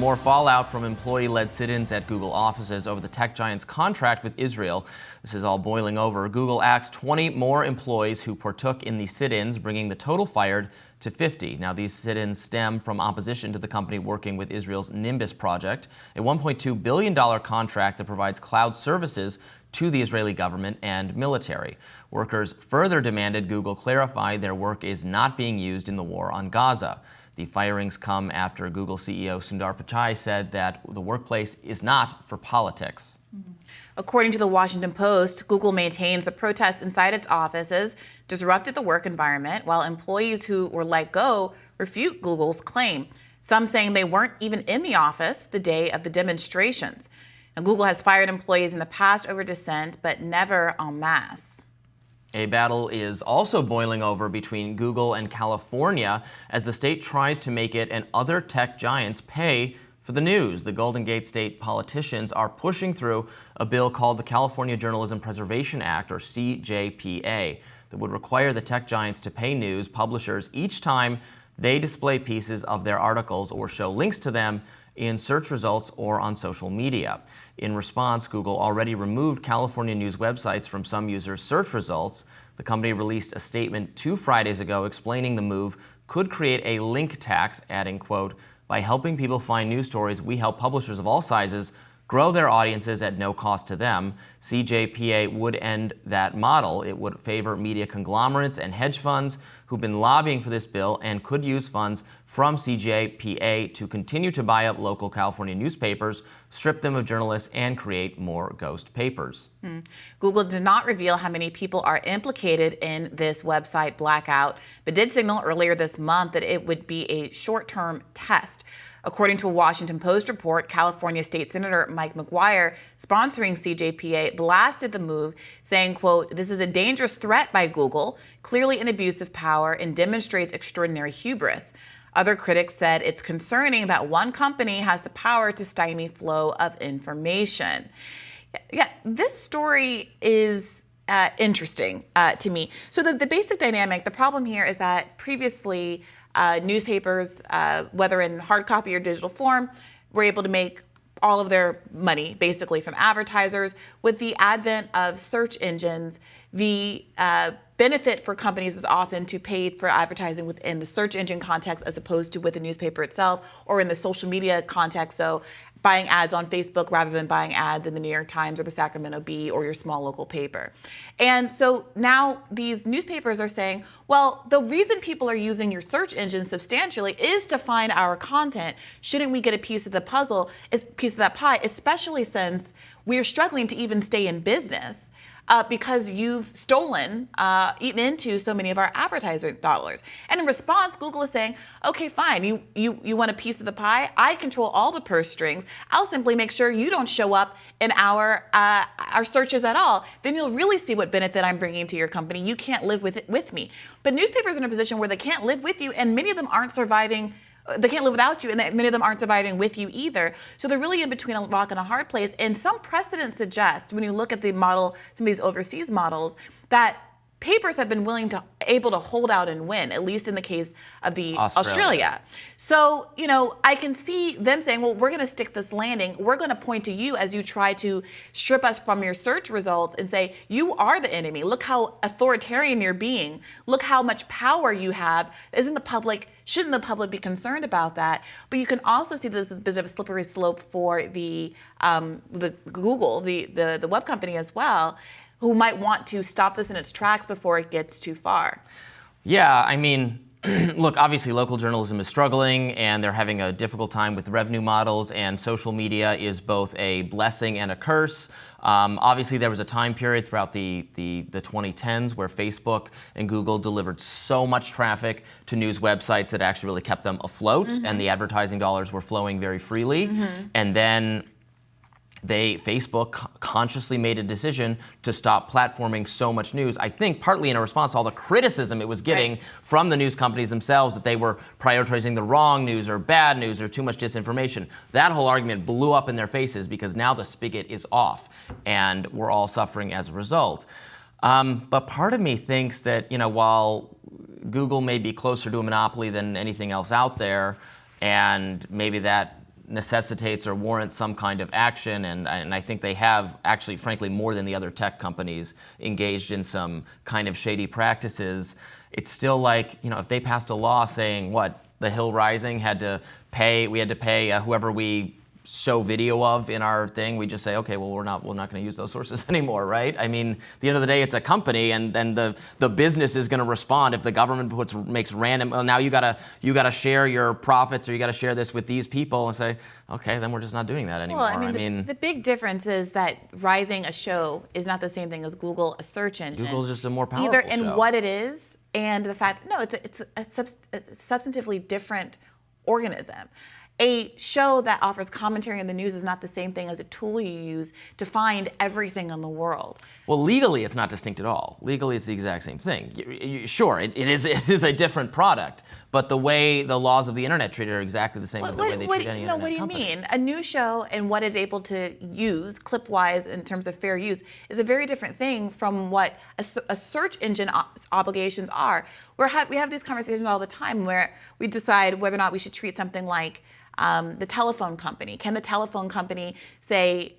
more fallout from employee-led sit-ins at Google offices over the tech giant's contract with Israel. This is all boiling over. Google axed 20 more employees who partook in the sit-ins, bringing the total fired to 50. Now, these sit-ins stem from opposition to the company working with Israel's Nimbus project, a $1.2 billion contract that provides cloud services to the Israeli government and military. Workers further demanded Google clarify their work is not being used in the war on Gaza. The firings come after Google CEO Sundar Pichai said that the workplace is not for politics. According to the Washington Post, Google maintains the protests inside its offices disrupted the work environment, while employees who were let go refute Google's claim, some saying they weren't even in the office the day of the demonstrations. Now, Google has fired employees in the past over dissent, but never en masse. A battle is also boiling over between Google and California as the state tries to make it and other tech giants pay for the news. The Golden Gate State politicians are pushing through a bill called the California Journalism Preservation Act, or CJPA, that would require the tech giants to pay news publishers each time they display pieces of their articles or show links to them in search results or on social media. In response, Google already removed California news websites from some users' search results. The company released a statement 2 Fridays ago explaining the move could create a link tax, adding, quote, "By helping people find news stories, we help publishers of all sizes grow their audiences at no cost to them." CJPA would end that model. It would favor media conglomerates and hedge funds who've been lobbying for this bill and could use funds from CJPA to continue to buy up local California newspapers, strip them of journalists, and create more ghost papers. Google did not reveal how many people are implicated in this website blackout, but did signal earlier this month that it would be a short-term test. According to a Washington Post report, California State Senator Mike McGuire, sponsoring CJPA, blasted the move, saying, quote, "This is a dangerous threat by Google, clearly an abuse of power, and demonstrates extraordinary hubris." Other critics said it's concerning that one company has the power to stymie flow of information. Yeah, this story is interesting to me. So the basic dynamic, the problem here is that previously newspapers, whether in hard copy or digital form, were able to make all of their money basically from advertisers. With the advent of search engines, the benefit for companies is often to pay for advertising within the search engine context as opposed to with the newspaper itself or in the social media context. So buying ads on Facebook rather than buying ads in the New York Times or the Sacramento Bee or your small local paper. And so now these newspapers are saying, well, the reason people are using your search engine substantially is to find our content. Shouldn't we get a piece of the puzzle, a piece of that pie, especially since we're struggling to even stay in business? Because you've stolen, eaten into so many of our advertiser dollars. And in response, Google is saying, okay, fine, you want a piece of the pie? I control all the purse strings. I'll simply make sure you don't show up in our searches at all. Then you'll really see what benefit I'm bringing to your company. You can't live with me. But newspapers are in a position where they can't live with you, and many of them aren't surviving. They can't live without you, and many of them aren't surviving with you either. So they're really in between a rock and a hard place. And some precedent suggests, when you look at the model, some of these overseas models, that papers have been able to hold out and win, at least in the case of the Australia. So, I can see them saying, well, we're going to stick this landing. We're going to point to you as you try to strip us from your search results and say, you are the enemy. Look how authoritarian you're being. Look how much power you have. Shouldn't the public be concerned about that? But you can also see this as a bit of a slippery slope for the Google, the web company as well, who might want to stop this in its tracks before it gets too far. Yeah, I mean, look, obviously local journalism is struggling and they're having a difficult time with revenue models, and social media is both a blessing and a curse. Obviously there was a time period throughout the 2010s where Facebook and Google delivered so much traffic to news websites that actually really kept them afloat, and the advertising dollars were flowing very freely. And then Facebook consciously made a decision to stop platforming so much news, I think partly in a response to all the criticism it was getting from the news companies themselves that they were prioritizing the wrong news or bad news or too much disinformation. That whole argument blew up in their faces because now the spigot is off and we're all suffering as a result. But part of me thinks that, while Google may be closer to a monopoly than anything else out there, and maybe that necessitates or warrants some kind of action, and I think they have actually, frankly, more than the other tech companies engaged in some kind of shady practices. It's still like, if they passed a law saying the Hill Rising had to pay whoever we show video of in our thing, we just say, okay, well, we're not going to use those sources anymore, right? I mean, at the end of the day, it's a company, and then the business is going to respond if the government makes random. Well, now you gotta share your profits, or you gotta share this with these people, and say, okay, then we're just not doing that anymore. Well, I mean, the big difference is that Rising, a show, is not the same thing as Google, a search engine. Google's just a more powerful either in show. what it is and the fact it's a substantively different organism. A show that offers commentary on the news is not the same thing as a tool you use to find everything in the world. Well, legally, it's not distinct at all. Legally, it's the exact same thing. Sure, it is a different product, but the way the laws of the internet treat it are exactly the same as the way they treat any internet What do you company. mean? A news show and what is able to use, clip-wise, in terms of fair use, is a very different thing from what a search engine obligations are. We have these conversations all the time where we decide whether or not we should treat something like the telephone company. Can the telephone company say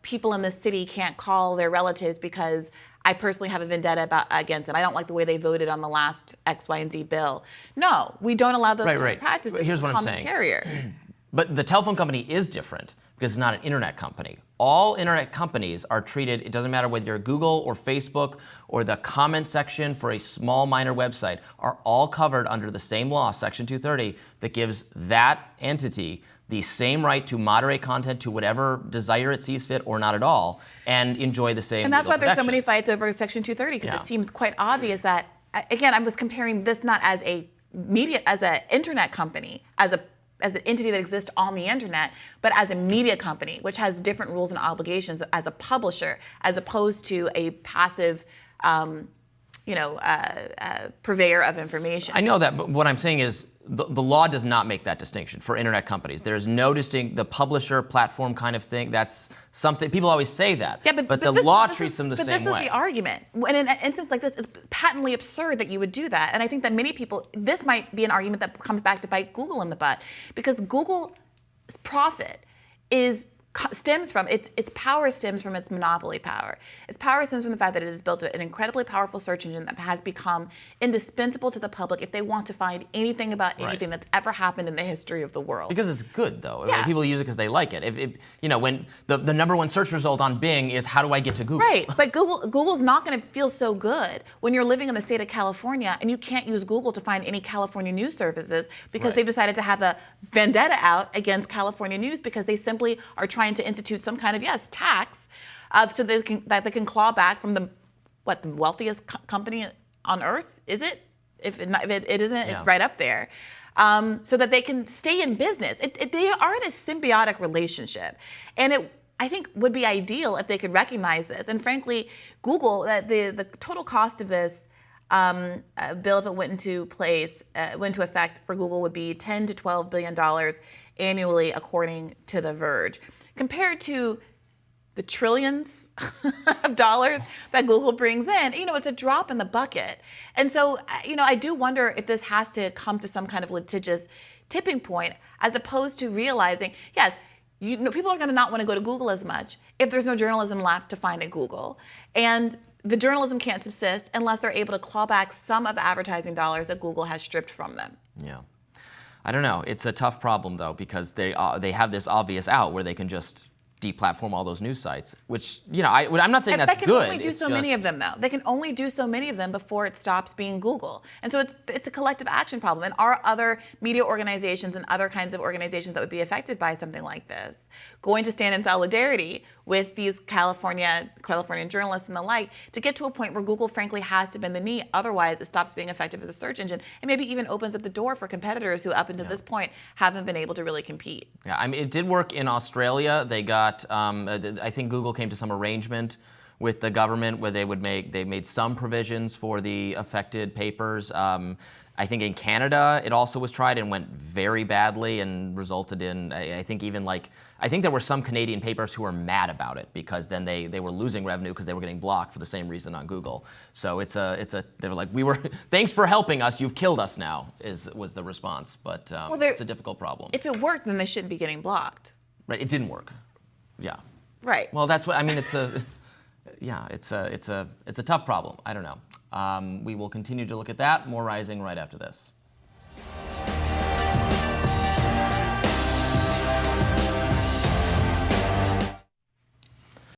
people in the city can't call their relatives because I personally have a vendetta against them? I don't like the way they voted on the last X, Y, and Z bill. No, we don't allow those type of practices. Here's what I'm saying. Common carrier. But the telephone company is different because it's not an internet company. All internet companies are treated, it doesn't matter whether you're Google or Facebook or the comment section for a small minor website, are all covered under the same law, Section 230, that gives that entity the same right to moderate content to whatever desire it sees fit or not at all, and enjoy the same. And that's why legal there's so many protections. fights over Section 230, because it seems quite obvious that, again, I was comparing this not as an internet company, as an entity that exists on the internet, but as a media company, which has different rules and obligations as a publisher, as opposed to a passive, purveyor of information. I know that, but what I'm saying is the law does not make that distinction for internet companies. There's no the publisher platform kind of thing. That's something people always say that. Yeah, but the law treats them the same way. But this is the argument. In an instance like this, it's patently absurd that you would do that. And I think that many people, this might be an argument that comes back to bite Google in the butt, because Google's profit stems from its power stems from its monopoly power. Its power stems from the fact that it has built an incredibly powerful search engine that has become indispensable to the public if they want to find anything about anything that's ever happened in the history of the world. Because it's good, though. Yeah. People use it because they like it. If when the number one search result on Bing is how do I get to Google? Right, but Google's not going to feel so good when you're living in the state of California and you can't use Google to find any California news services because they've decided to have a vendetta out against California news because they simply are trying to institute some kind of tax, so that they can claw back from the wealthiest company on earth. Is it? If it isn't, it's right up there. So that they can stay in business. They are in a symbiotic relationship, and I think would be ideal if they could recognize this. And frankly, Google, the total cost of this bill, if it went into effect for Google, would be $10 to $12 billion annually, according to The Verge, compared to the trillions of dollars that Google brings in. It's a drop in the bucket. And so, I do wonder if this has to come to some kind of litigious tipping point, as opposed to realizing, yes, people are going to not want to go to Google as much if there's no journalism left to find at Google. And the journalism can't subsist unless they're able to claw back some of the advertising dollars that Google has stripped from them. Yeah. I don't know. It's a tough problem, though, because they have this obvious out where they can just deplatform all those news sites, which, I'm not saying that's good. They can only do so many of them, though. They can only do so many of them before it stops being Google. And so it's a collective action problem. And are other media organizations and other kinds of organizations that would be affected by something like this going to stand in solidarity with these Californian journalists and the like to get to a point where Google, frankly, has to bend the knee? Otherwise, it stops being effective as a search engine and maybe even opens up the door for competitors who, up until this point, haven't been able to really compete. Yeah, I mean, it did work in Australia. They got, I think Google came to some arrangement with the government where they made some provisions for the affected papers. I think in Canada, it also was tried and went very badly and resulted in, I think even like, I think there were some Canadian papers who were mad about it because then they were losing revenue because they were getting blocked for the same reason on Google. So they were like, thanks for helping us, you've killed us now, was the response. But it's a difficult problem. If it worked, then they shouldn't be getting blocked. Right, it didn't work. Yeah. Right. Well, that's what, I mean, it's a tough problem. I don't know. We will continue to look at that. More Rising right after this.